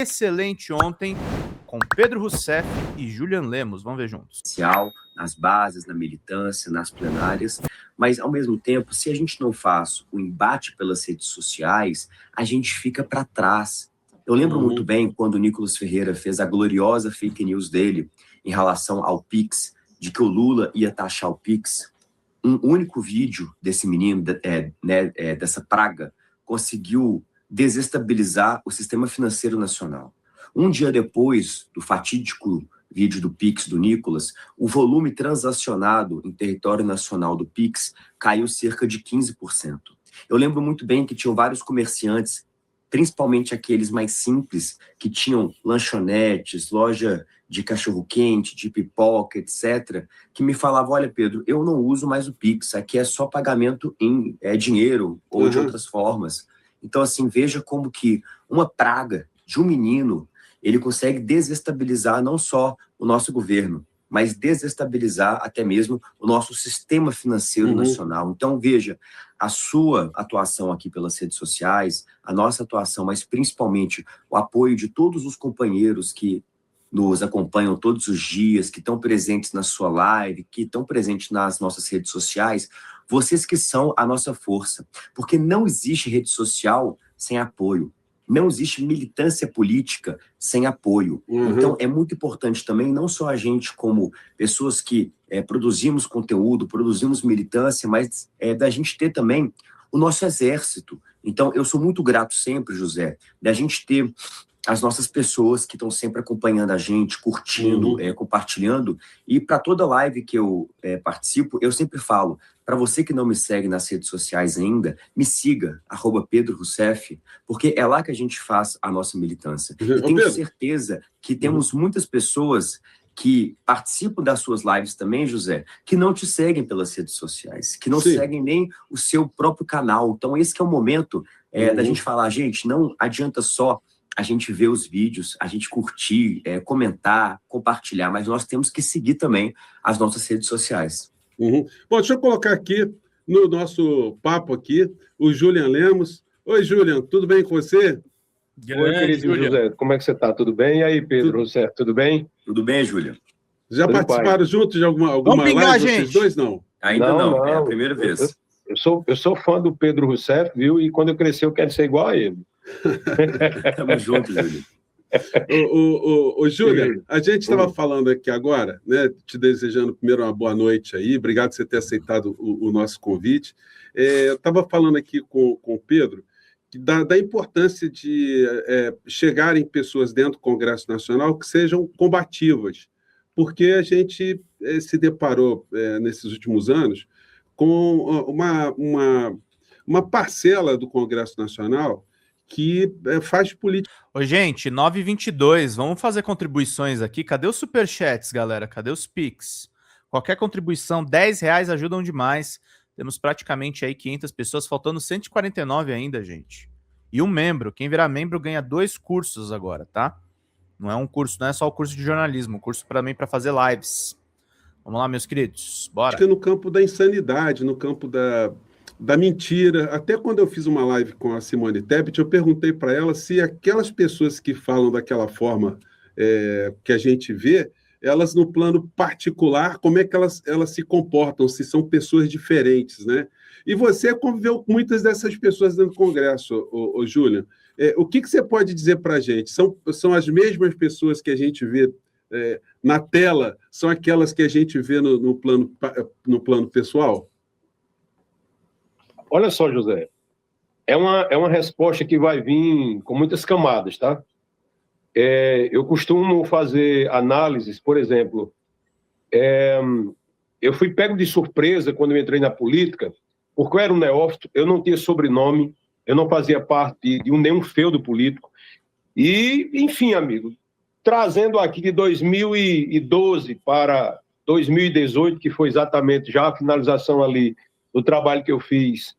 excelente ontem com Pedro Rousseff e Julian Lemos. Vamos ver juntos. Nas bases, na militância, nas plenárias, mas, ao mesmo tempo, se a gente não faz o embate pelas redes sociais, a gente fica para trás. Eu lembro muito bem quando o Nicolas Ferreira fez a gloriosa fake news dele em relação ao Pix, de que o Lula ia taxar o Pix. Um único vídeo desse menino, dessa praga, conseguiu desestabilizar o sistema financeiro nacional. Um dia depois do fatídico vídeo do Pix do Nicolas, o volume transacionado em território nacional do Pix caiu cerca de 15%. Eu lembro muito bem que tinham vários comerciantes, principalmente aqueles mais simples, que tinham lanchonetes, loja de cachorro-quente, de pipoca, etc., que me falavam, olha, Pedro, eu não uso mais o Pix, aqui é só pagamento em dinheiro ou de outras formas. Então, assim, veja como que uma praga de um menino, ele consegue desestabilizar não só o nosso governo, mas desestabilizar até mesmo o nosso sistema financeiro nacional. Então, veja, a sua atuação aqui pelas redes sociais, a nossa atuação, mas principalmente o apoio de todos os companheiros que nos acompanham todos os dias, que estão presentes na sua live, que estão presentes nas nossas redes sociais, vocês que são a nossa força. Porque não existe rede social sem apoio. Não existe militância política sem apoio. Então, é muito importante também, não só a gente como pessoas que produzimos conteúdo, produzimos militância, mas da gente ter também o nosso exército. Então, eu sou muito grato sempre, José, da gente ter as nossas pessoas que estão sempre acompanhando a gente, curtindo, compartilhando. E para toda live que eu participo, eu sempre falo, para você que não me segue nas redes sociais ainda, me siga, @PedroRousseff, porque é lá que a gente faz a nossa militância. E tenho certeza que temos muitas pessoas que participam das suas lives também, José, que não te seguem pelas redes sociais, que não seguem nem o seu próprio canal. Então, esse que é o momento da gente falar, gente, não adianta só a gente ver os vídeos, a gente curtir, comentar, compartilhar, mas nós temos que seguir também as nossas redes sociais. Bom, deixa eu colocar aqui no nosso papo aqui o Julian Lemos. Oi, Julian, tudo bem com você? Oi, querido José, como é que você está? Tudo bem? E aí, Pedro, Rousseff, tudo bem? Tudo bem, Julian. Já tudo participaram juntos de alguma live, vocês dois, não? Ainda não, é a primeira vez. Eu sou fã do Pedro Rousseff, viu? E quando eu crescer eu quero ser igual a ele. Tamo junto, Júlio. Júlia, a gente estava falando aqui agora, né? Te desejando primeiro uma boa noite aí. Obrigado por você ter aceitado o nosso convite. Eu estava falando aqui com o Pedro da importância de chegarem pessoas dentro do Congresso Nacional que sejam combativas, porque a gente se deparou nesses últimos anos com uma parcela do Congresso Nacional que faz política. Oi, gente, 9h22, vamos fazer contribuições aqui. Cadê os superchats, galera? Cadê os Pix? Qualquer contribuição, R$10 ajudam demais. Temos praticamente aí 500 pessoas, faltando 149 ainda, gente. E um membro, quem virar membro ganha 2 cursos agora, tá? Não é um curso, não é só o curso de jornalismo, um curso também para fazer lives. Vamos lá, meus queridos, bora. Acho que no campo da insanidade, no campo da mentira. Até quando eu fiz uma live com a Simone Tebet, eu perguntei para ela se aquelas pessoas que falam daquela forma que a gente vê, elas no plano particular, como é que elas se comportam, se são pessoas diferentes, né? E você conviveu com muitas dessas pessoas dentro do Congresso, ô Júlia. O que você pode dizer para a gente? São as mesmas pessoas que a gente vê na tela, são aquelas que a gente vê no plano pessoal? Olha só, José, é uma resposta que vai vir com muitas camadas, tá? Eu costumo fazer análises, por exemplo, eu fui pego de surpresa quando eu entrei na política, porque eu era um neófito, eu não tinha sobrenome, eu não fazia parte de nenhum feudo político, e, enfim, amigo, trazendo aqui de 2012 para 2018, que foi exatamente já a finalização ali do trabalho que eu fiz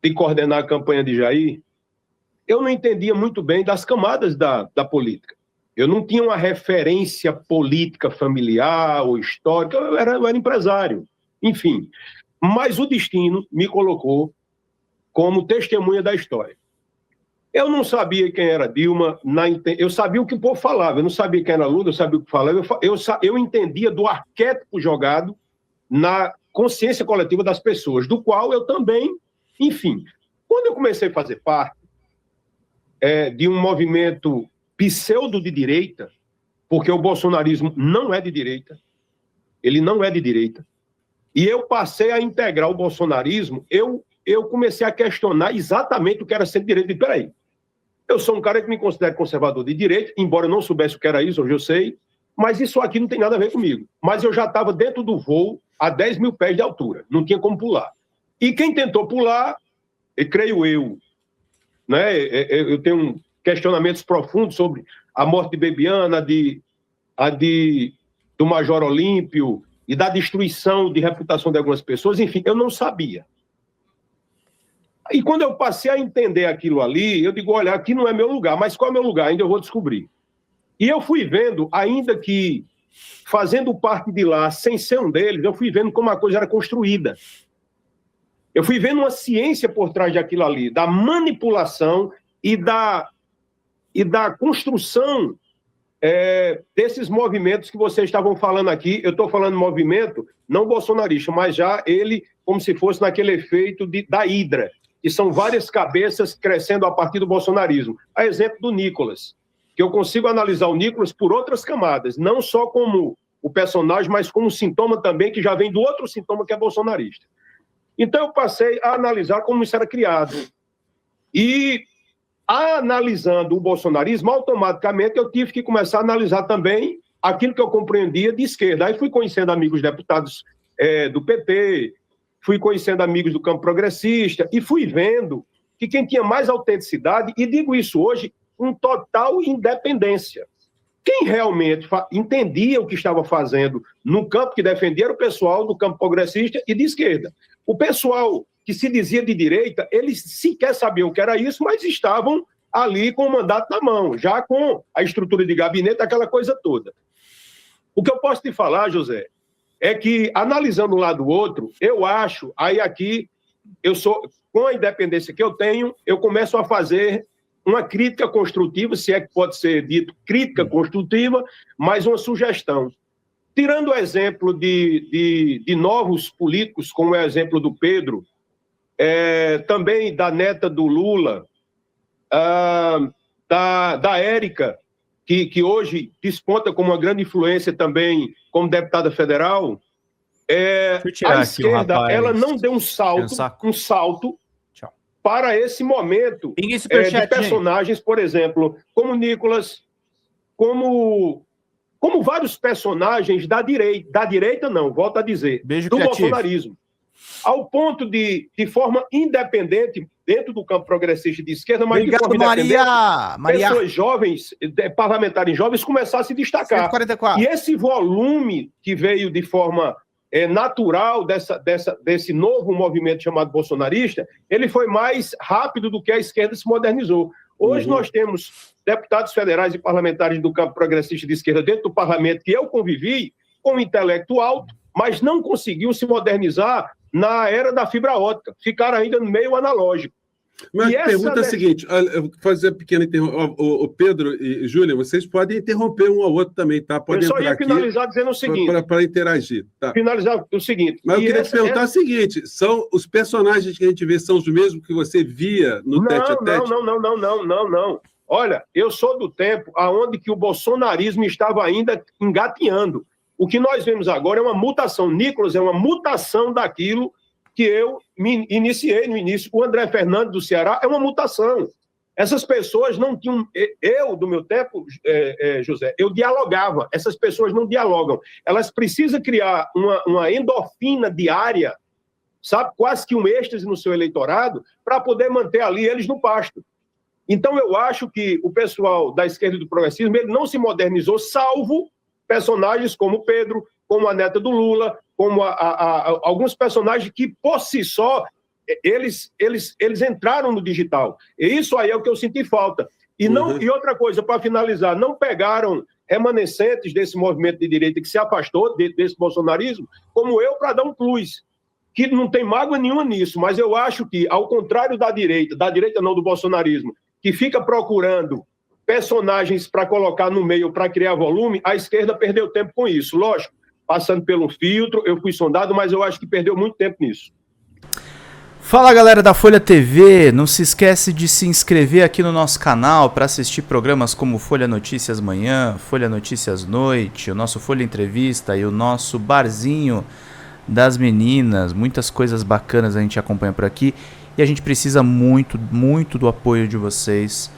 de coordenar a campanha de Jair, eu não entendia muito bem das camadas da política. Eu não tinha uma referência política familiar ou histórica, eu era empresário, enfim. Mas o destino me colocou como testemunha da história. Eu não sabia quem era Dilma, eu sabia o que o povo falava, eu não sabia quem era Lula, eu sabia o que falava, eu entendia do arquétipo jogado na consciência coletiva das pessoas, do qual eu também, enfim. Quando eu comecei a fazer parte de um movimento pseudo de direita, porque o bolsonarismo não é de direita, ele não é de direita, e eu passei a integrar o bolsonarismo, eu comecei a questionar exatamente o que era ser de direita. Peraí, eu sou um cara que me considero conservador de direita, embora eu não soubesse o que era isso, hoje eu sei, mas isso aqui não tem nada a ver comigo. Mas eu já estava dentro do voo a 10 mil pés de altura, não tinha como pular. E quem tentou pular, creio eu, né, eu tenho questionamentos profundos sobre a morte de Bebiana, do Major Olímpio e da destruição de reputação de algumas pessoas, enfim, eu não sabia. E quando eu passei a entender aquilo ali, eu digo, olha, aqui não é meu lugar, mas qual é meu lugar? Ainda eu vou descobrir. E eu fui vendo, ainda que fazendo parte de lá, sem ser um deles, eu fui vendo como a coisa era construída. Eu fui vendo uma ciência por trás daquilo ali, da manipulação e da construção desses movimentos que vocês estavam falando aqui. Eu estou falando movimento não bolsonarista, mas já ele como se fosse naquele efeito da hidra, que são várias cabeças crescendo a partir do bolsonarismo. A exemplo do Nicolas, que eu consigo analisar o Nicolas por outras camadas, não só como o personagem, mas como um sintoma também que já vem do outro sintoma que é bolsonarista. Então eu passei a analisar como isso era criado. E analisando o bolsonarismo, automaticamente eu tive que começar a analisar também aquilo que eu compreendia de esquerda. Aí fui conhecendo amigos deputados do PT, fui conhecendo amigos do campo progressista e fui vendo que quem tinha mais autenticidade, e digo isso hoje, com total independência. Quem realmente entendia o que estava fazendo no campo que defendia era o pessoal do campo progressista e de esquerda. O pessoal que se dizia de direita, eles sequer sabiam o que era isso, mas estavam ali com o mandato na mão, já com a estrutura de gabinete, aquela coisa toda. O que eu posso te falar, José, é que, analisando um lado do outro, eu acho, aí aqui, com a independência que eu tenho, eu começo a fazer uma crítica construtiva, se é que pode ser dito crítica construtiva, mas uma sugestão. Tirando o exemplo de novos políticos, como é o exemplo do Pedro, também da neta do Lula, da Érica, que hoje desponta como uma grande influência também como deputada federal, a esquerda ela não deu um salto para esse momento de personagens, por exemplo, como Nicolas, como vários personagens da direita não, volto a dizer, do bolsonarismo, ao ponto de forma independente, dentro do campo progressista de esquerda, mas de forma independente, pessoas jovens, parlamentares jovens, começaram a se destacar. 144. E esse volume que veio de forma natural desse novo movimento chamado bolsonarista, ele foi mais rápido do que a esquerda se modernizou. Hoje nós temos deputados federais e parlamentares do campo progressista de esquerda dentro do parlamento que eu convivi com um intelecto alto, mas não conseguiu se modernizar na era da fibra ótica, ficaram ainda no meio analógico. Mas a pergunta é a seguinte, eu vou fazer uma pequena interrupção. O Pedro e Júlia, vocês podem interromper um ao outro também, tá? Podem eu só ia finalizar dizendo o seguinte. Para interagir. Tá. Finalizar o seguinte. Mas eu queria te perguntar o seguinte, são os personagens que a gente vê, são os mesmos que você via no tete-a-tete? Não. Olha, eu sou do tempo onde que o bolsonarismo estava ainda engatinhando. O que nós vemos agora é uma mutação. Nicolas é uma mutação daquilo que eu me iniciei no início. O André Fernandes do Ceará é uma mutação. Essas pessoas não tinham... Eu, do meu tempo, José, eu dialogava. Essas pessoas não dialogam. Elas precisam criar uma endorfina diária, sabe? Quase que um êxtase no seu eleitorado, para poder manter ali eles no pasto. Então, eu acho que o pessoal da esquerda e do progressismo ele não se modernizou, salvo personagens como Pedro, como a neta do Lula, como alguns personagens que, por si só, eles entraram no digital. E isso aí é o que eu senti falta. E outra coisa, para finalizar, não pegaram remanescentes desse movimento de direita que se afastou desse bolsonarismo, como eu, para dar um plus, que não tem mágoa nenhuma nisso, mas eu acho que, ao contrário da direita não do bolsonarismo, que fica procurando personagens para colocar no meio, para criar volume, a esquerda perdeu tempo com isso. Lógico, passando pelo filtro, eu fui sondado, mas eu acho que perdeu muito tempo nisso. Fala, galera da Folha TV, não se esquece de se inscrever aqui no nosso canal para assistir programas como Folha Notícias Manhã, Folha Notícias Noite, o nosso Folha Entrevista e o nosso Barzinho das Meninas. Muitas coisas bacanas a gente acompanha por aqui e a gente precisa muito, muito do apoio de vocês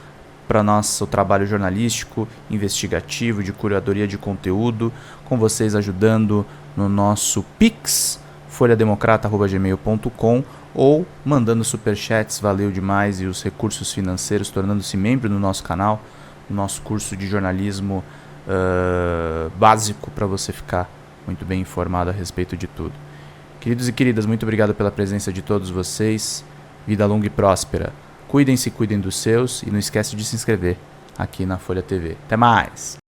para nosso trabalho jornalístico, investigativo, de curadoria de conteúdo, com vocês ajudando no nosso Pix, folhademocrata@gmail.com, ou mandando superchats, valeu demais, e os recursos financeiros, tornando-se membro do nosso canal, no nosso curso de jornalismo básico, para você ficar muito bem informado a respeito de tudo. Queridos e queridas, muito obrigado pela presença de todos vocês, vida longa e próspera. Cuidem-se, cuidem dos seus e não esquece de se inscrever aqui na Folha TV. Até mais!